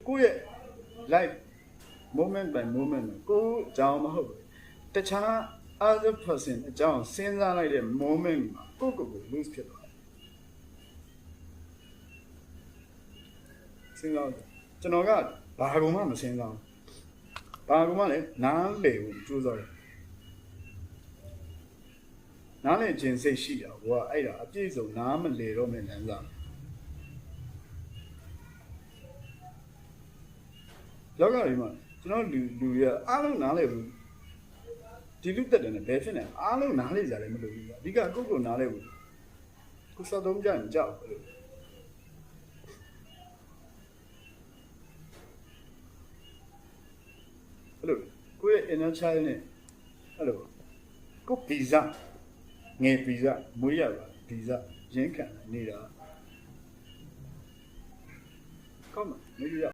ကိုယ့်ရဲ့ life moment by moment ကိုအကြောင်းမဟုတ်ဘူးတခြား other person အကြောင်းစဉ်းစားလိုက်တဲ့ moment မှာကိုယ့်ကိုယ်ကို lose ဖြစ်သွားတယ်စဉ်းစားကျွန်တော်ကဘာကုန်မှမစဉ်းစားဘူးဘာကုန်မှလည်းနားလေကိုကြိုးစားတယ်နားလေခြင်းစိတ်ရှိတာကိုကအဲ့ဒါအပြည့်စုံနားမလေတော့မယ်လမ်းစားလောကကြီးမှာကျွန်တော်လူရအားလုံးနားလေဘူးဒီလူတက်တယ်နဲ့ဘယ်ဖြစ်နေအားလုံးနားလေကြတယ်မလို့ဘူးအဓိကကိုယ့်ကိုနားလေဘူးကိုစောသုံးကြရင်ကြောက်ဘယ်လိုကိုယ့်ရဲ့ inner child နဲ့အဲ့လိုကိုဗီဇငယ်ဗီဇမွေးရပါဗီဇရင်းခံနေတာကောင်းမှာမရ